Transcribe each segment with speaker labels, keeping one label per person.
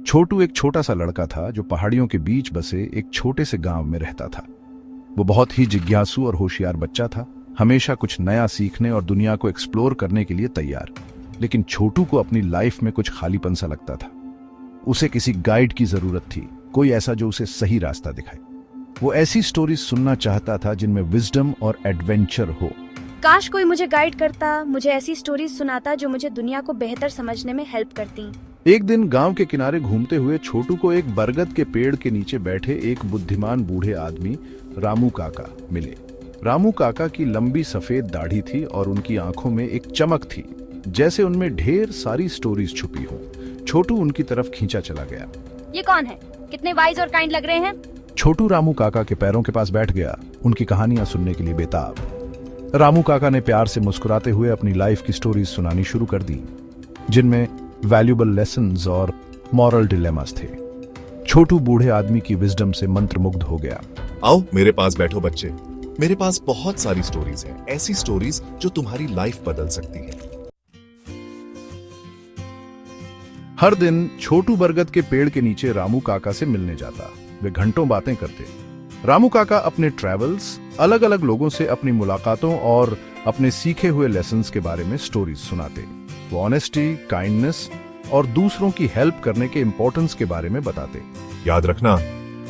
Speaker 1: छोटू एक छोटा सा लड़का था जो पहाड़ियों के बीच बसे एक छोटे से गांव में रहता था। वो बहुत ही जिज्ञासु और होशियार बच्चा था, हमेशा कुछ नया सीखने और दुनिया को एक्सप्लोर करने के लिए तैयार। लेकिन छोटू को अपनी लाइफ में कुछ खालीपन सा लगता था। उसे किसी गाइड की जरूरत थी, कोई ऐसा जो उसे सही रास्ता दिखाए। वो ऐसी स्टोरीज सुनना चाहता था जिनमें विजडम और एडवेंचर हो।
Speaker 2: काश कोई मुझे गाइड करता, मुझे ऐसी स्टोरीज सुनाता जो मुझे दुनिया को बेहतर समझने में हेल्प करती।
Speaker 1: एक दिन गांव के किनारे घूमते हुए छोटू को एक बरगद के पेड़ के नीचे बैठे एक बुद्धिमान बूढ़े आदमी रामू काका मिले। रामू काका की लंबी सफेद दाढ़ी थी और उनकी आंखों में एक चमक थी, जैसे उनमें ढेर सारी स्टोरीज छुपी हो। छोटू उनकी तरफ खींचा चला गया।
Speaker 2: ये कौन है? कितने वाइज और काइंड लग रहे हैं।
Speaker 1: छोटू रामू काका के पैरों के पास बैठ गया, उनकी कहानियां सुनने के लिए बेताब। रामू काका ने प्यार से मुस्कुराते हुए अपनी लाइफ की स्टोरीज सुनानी शुरू कर दी, जिनमें वैल्यूएबल लेसन्स और मॉरल डिलेमास थे। छोटू बूढ़े आदमी की विजडम से मंत्रमुग्ध हो गया।
Speaker 3: आओ मेरे पास बैठो बच्चे, मेरे पास बहुत सारी स्टोरीज हैं, ऐसी स्टोरीज जो तुम्हारी लाइफ बदल सकती है।
Speaker 1: हर दिन छोटू बरगद के पेड़ के नीचे रामू काका से मिलने जाता। वे घंटों बातें करते। रामू काका अपने ट्रैवल्स, अलग अलग लोगों से अपनी मुलाकातों और अपने सीखे हुए लेसन्स के बारे में स्टोरीज सुनाते। वो ऑनेस्टी, काइंडनेस और दूसरों की हेल्प करने के इम्पोर्टेंस के बारे में बताते।
Speaker 3: याद रखना,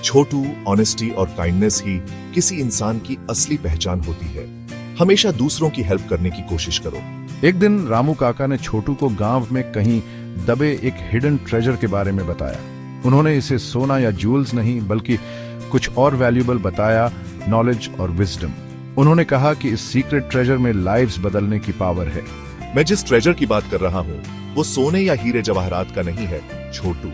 Speaker 3: छोटू, ऑनेस्टी और काइंडनेस ही किसी इंसान की असली पहचान होती है। हमेशा दूसरों की हेल्प करने की कोशिश करो।
Speaker 1: एक दिन रामू काका ने छोटू को गांव में कहीं दबे एक हिडन ट्रेजर के बारे में बताया। उन्होंने इसे सोना या ज्वेल्स नहीं बल्कि कुछ और वैल्यूएबल बताया, नॉलेज और विजडम। उन्होंने कहा कि इस सीक्रेट ट्रेजर में लाइव्स बदलने की पावर है।
Speaker 3: मैं जिस ट्रेजर की बात कर रहा हूँ वो सोने या हीरे जवाहरात का नहीं है छोटू,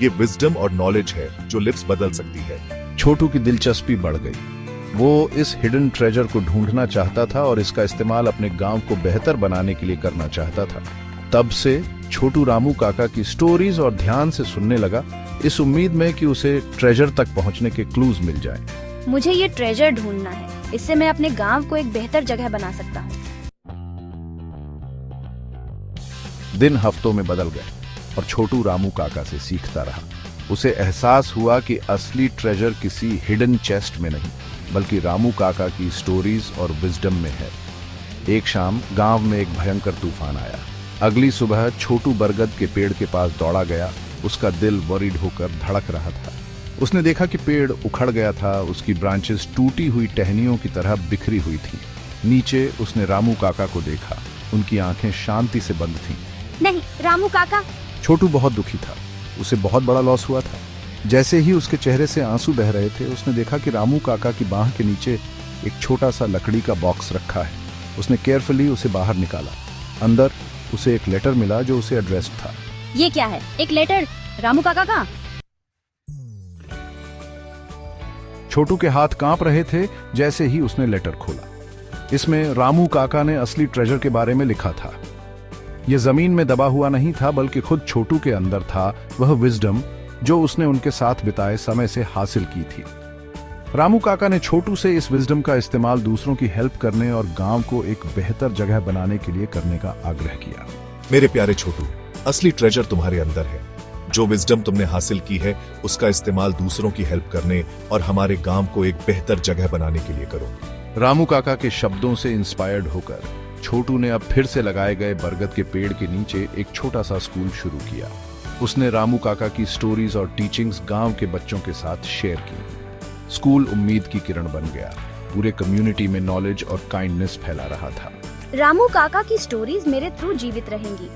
Speaker 3: ये विजडम और नॉलेज है जो लिव्स बदल सकती है।
Speaker 1: छोटू की दिलचस्पी बढ़ गई। वो इस हिडन ट्रेजर को ढूंढना चाहता था और इसका इस्तेमाल अपने गांव को बेहतर बनाने के लिए करना चाहता था। तब से छोटू रामू काका की स्टोरीज और ध्यान से सुनने लगा, इस उम्मीद में कि उसे ट्रेजर तक पहुंचने के क्लूज मिल जाए।
Speaker 2: मुझे ये ट्रेजर ढूंढना है, इससे मैं अपने गांव को एक बेहतर जगह बना सकता हूँ।
Speaker 1: दिन हफ्तों में बदल गए और छोटू रामू काका से सीखता रहा। उसे एहसास हुआ कि असली ट्रेजर किसी हिडन चेस्ट में नहीं बल्कि रामू काका की स्टोरीज और विजडम में है। एक शाम गांव में एक भयंकर तूफान आया। अगली सुबह छोटू बरगद के पेड़ के पास दौड़ा गया। उसका दिल वरीड होकर धड़क रहा था। उसने देखा कि पेड़ उखड़ गया था, उसकी ब्रांचेस टूटी हुई टहनियों की तरह बिखरी हुई थीं। नीचे उसने रामू काका को देखा, उनकी आंखें शांति से बंद थीं।
Speaker 2: नहीं, रामू काका।
Speaker 1: छोटू बहुत दुखी था, उसे बहुत बड़ा लॉस हुआ था। जैसे ही उसके चेहरे से आंसू बह रहे थे, उसने देखा कि रामू काका की बाह के नीचे एक छोटा सा लकड़ी का बॉक्स रखा है। उसने केयरफुली उसे बाहर निकाला। अंदर उसे एक लेटर मिला जो उसे एड्रेस्ड था।
Speaker 2: ये क्या है? एक लेटर रामू काका का?
Speaker 1: छोटू के हाथ कांप रहे थे जैसे ही उसने लेटर खोला। इसमें रामू काका ने असली ट्रेजर के बारे में लिखा था। यह जमीन में दबा हुआ नहीं था बल्कि खुद छोटू के अंदर था, वह विजडम जो उसने उनके साथ बिताए समय से हासिल की थी। रामू काका ने छोटू से इस विजडम का इस्तेमाल दूसरों की हेल्प करने और गांव को एक बेहतर जगह बनाने के लिए करने का आग्रह किया।
Speaker 3: मेरे प्यारे छोटू, असली ट्रेजर तुम्हारे अंदर है। जो विजडम तुमने हासिल की है उसका इस्तेमाल दूसरों की हेल्प करने और हमारे गांव को एक बेहतर जगह बनाने के लिए करो।
Speaker 1: रामू काका के शब्दों से इंस्पायर्ड होकर छोटू ने अब फिर से लगाए गए बरगद के पेड़ के नीचे एक छोटा सा स्कूल शुरू किया। उसने रामू काका की स्टोरीज और टीचिंग्स गांव के बच्चों के साथ शेयर की। स्कूल उम्मीद की किरण बन गया। पूरे कम्युनिटी में नॉलेज और काइंडनेस फैला रहा था।
Speaker 2: रामू काका की स्टोरीज मेरे थ्रू जीवित रहेंगी।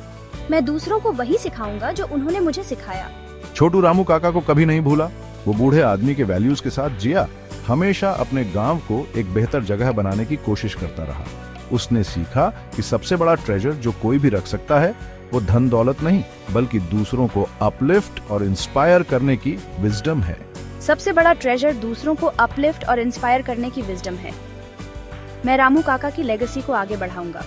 Speaker 2: मैं दूसरों को वही सिखाऊंगा जो उन्होंने मुझे सिखाया।
Speaker 1: छोटू रामू काका को कभी नहीं भूला। वो बूढ़े आदमी के वैल्यूज के साथ जिया, हमेशा अपने गांव को एक बेहतर जगह बनाने की कोशिश करता रहा। उसने सीखा कि सबसे बड़ा ट्रेजर जो कोई भी रख सकता है वो धन दौलत नहीं बल्कि दूसरों को अपलिफ्ट और इंस्पायर करने की विजडम है।
Speaker 2: सबसे बड़ा ट्रेजर दूसरों को अपलिफ्ट और इंस्पायर करने की विजडम है। मैं रामू काका की लेगेसी को आगे बढ़ाऊंगा।